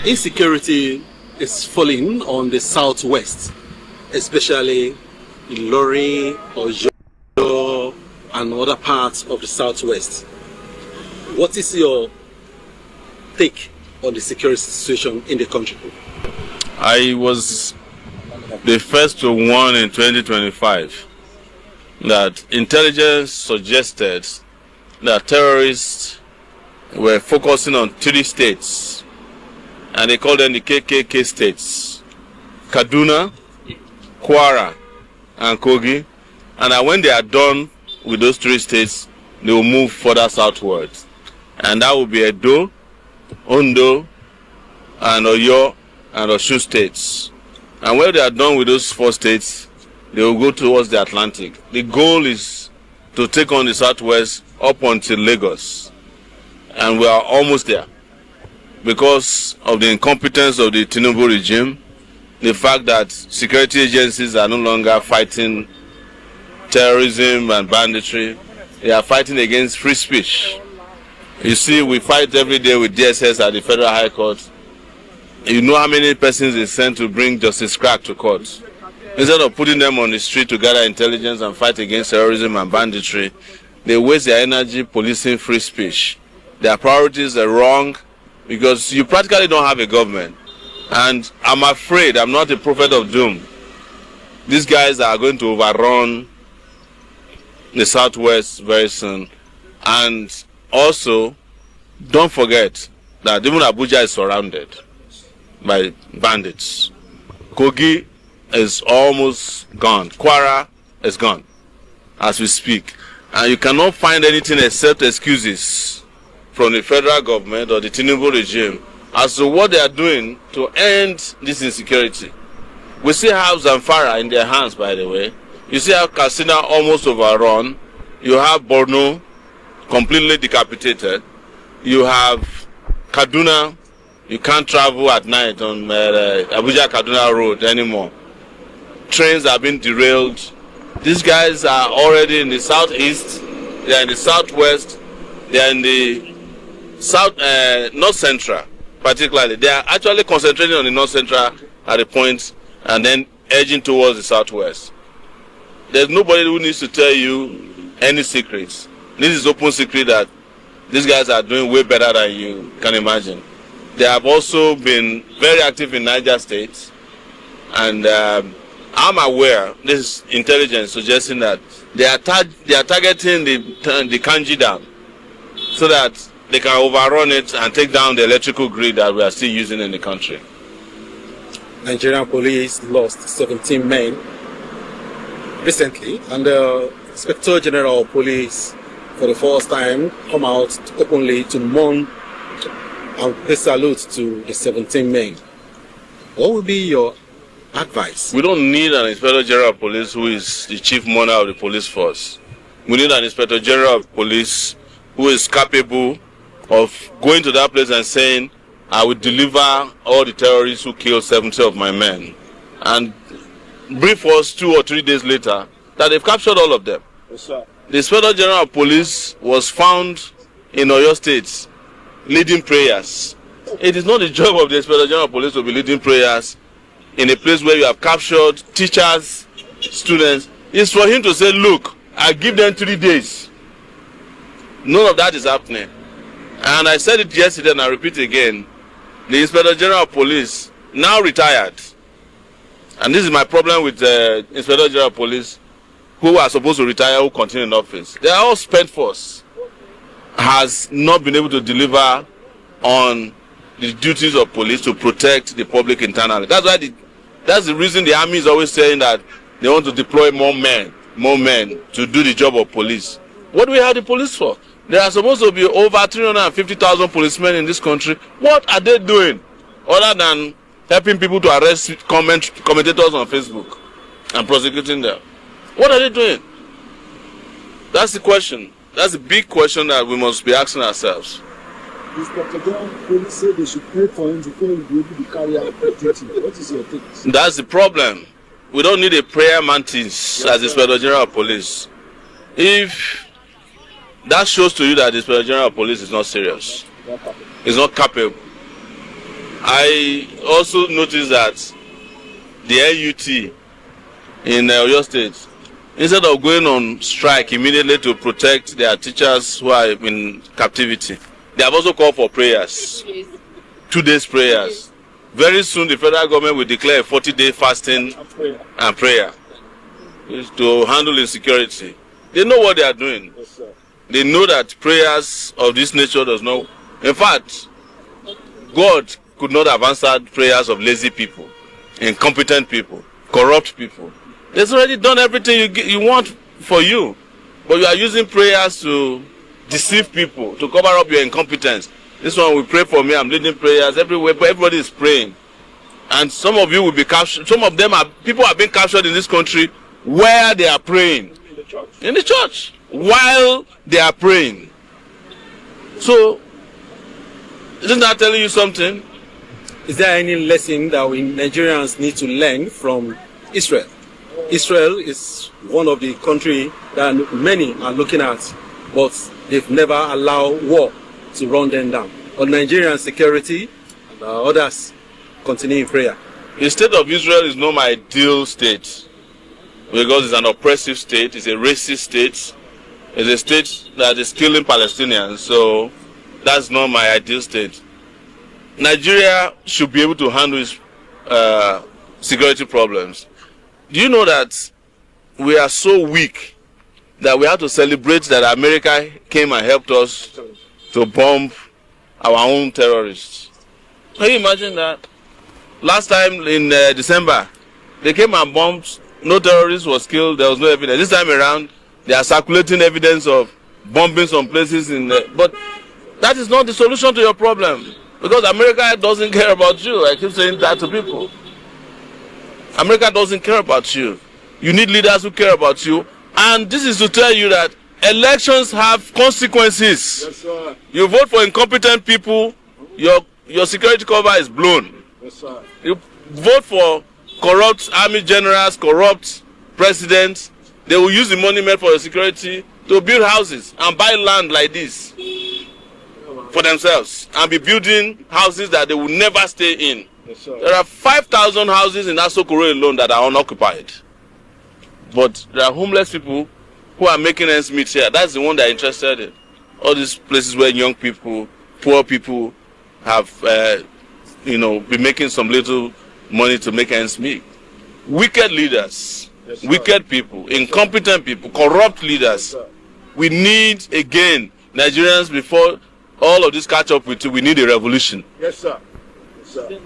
Insecurity is falling on the southwest, especially in Ilorin, Oyo, and other parts of the southwest. What is your take on the security situation in the country? I was the first to warn in 2025 that intelligence suggested that terrorists were focusing on 3 states, and they called them the KKK states: Kaduna, Kwara, and Kogi. And that when they are done with those 3 states, they will move further southwards. And that will be Edo, Ondo, and Oyo, and Osun states. And when they are done with those 4 states, they will go towards the Atlantic. The goal is to take on the southwest up until Lagos. And we are almost there. Because of the incompetence of the Tinubu regime, the fact that security agencies are no longer fighting terrorism and banditry, they are fighting against free speech. You see, we fight every day with DSS at the Federal High Court. You know how many persons they send to bring Justice Crack to court. Instead of putting them on the street to gather intelligence and fight against terrorism and banditry, they waste their energy policing free speech. Their priorities are wrong because you practically don't have a government. And I'm afraid, I'm not a prophet of doom, these guys are going to overrun the southwest very soon. And also, don't forget that even Abuja is surrounded by bandits. Kogi is almost gone. Kwara is gone as we speak. And you cannot find anything except excuses from the federal government or the Tinubu regime as to what they are doing to end this insecurity. We see how Zamfara in their hands, by the way. You see how Katsina almost overrun. You have Borno completely decapitated. You have Kaduna. You can't travel at night on Abuja-Kaduna road anymore. Trains are being derailed. These guys are already in the southeast. They are in the southwest. They are in the north central, particularly. They are actually concentrating on the north central at a point and then edging towards the southwest. There's nobody who needs to tell you any secrets. This is open secret that these guys are doing way better than you can imagine. They have also been very active in Niger State, and I'm aware, this is intelligence suggesting that they are targeting the Kanji Dam so that they can overrun it and take down the electrical grid that we are still using in the country. Nigerian police lost 17 men recently, and the Inspector General of Police, for the first time, come out openly to mourn and pay salute to the 17 men. What would be your advice? We don't need an Inspector General of Police who is the chief mourner of the police force. We need an Inspector General of Police who is capable of going to that place and saying, I will deliver all the terrorists who killed 70 of my men. And brief us 2 or 3 days later that they've captured all of them. Yes, sir. The Inspector General of Police was found in Oyo State leading prayers. It is not the job of the Inspector General of Police to be leading prayers in a place where you have captured teachers, students. It's for him to say, look, I give them 3 days. None of that is happening. And I said it yesterday and I repeat again. The Inspector General of Police, now retired, and this is my problem with the Inspector General of Police, who are supposed to retire, who continue in office. They are all spent force, has not been able to deliver on the duties of police to protect the public internally. That's the reason the army is always saying that they want to deploy more men to do the job of police. What do we have the police for? There are supposed to be over 350,000 policemen in this country. What are they doing other than helping people to arrest commentators on Facebook and prosecuting them? What are they doing? That's the question. That's the big question that we must be asking ourselves. Inspector General Police said they should pray for him before he will be able to carry out the duty. What is your take? That's the problem. We don't need a prayer mantis as Inspector General of Police. If that shows to you that the Inspector General of Police is not serious, is not capable. I also noticed that the NUT in Oyo State, instead of going on strike immediately to protect their teachers who are in captivity, they have also called for prayers. 2 days prayers. Very soon the federal government will declare a 40-day fasting and prayer to handle insecurity. They know what they are doing. They know that prayers of this nature does not. In fact, God could not have answered prayers of lazy people, incompetent people, corrupt people. He's already done everything you want for you, but you are using prayers to deceive people, to cover up your incompetence. This one will pray for me. I'm leading prayers everywhere, but everybody is praying. And some of you will be captured. Some of them are people are being captured in this country where they are praying. In the church. While they are praying. So, isn't that telling you something? Is there any lesson that we Nigerians need to learn from Israel? Israel is one of the countries that many are looking at, but they've never allowed war to run them down. On Nigerian security and others continue in prayer. The state of Israel is not my ideal state because it's an oppressive state, it's a racist state, it's a state that is killing Palestinians, so that's not my ideal state. Nigeria should be able to handle its security problems. Do you know that we are so weak that we have to celebrate that America came and helped us to bomb our own terrorists? Can you imagine that? Last time in December, they came and bombed, no terrorist was killed, there was no evidence. This time around, they are circulating evidence of bombing some places but that is not the solution to your problem. Because America doesn't care about you. I keep saying that to people. America doesn't care about you. You need leaders who care about you. And this is to tell you that elections have consequences. Yes, sir. You vote for incompetent people, your security cover is blown. Yes, sir. You vote for corrupt army generals, corrupt presidents, they will use the money made for your security to build houses and buy land like this for themselves and be building houses that they will never stay in. Yes, sir. There are 5,000 houses in Asokoro alone that are unoccupied. But there are homeless people who are making ends meet here. That's the one they're interested in. All these places where young people, poor people have, been making some little money to make ends meet. Wicked leaders, yes, wicked people, incompetent people, corrupt leaders. Yes, we need, again, Nigerians, before all of this catch up with you, we need a revolution. Yes, sir. Yes, sir.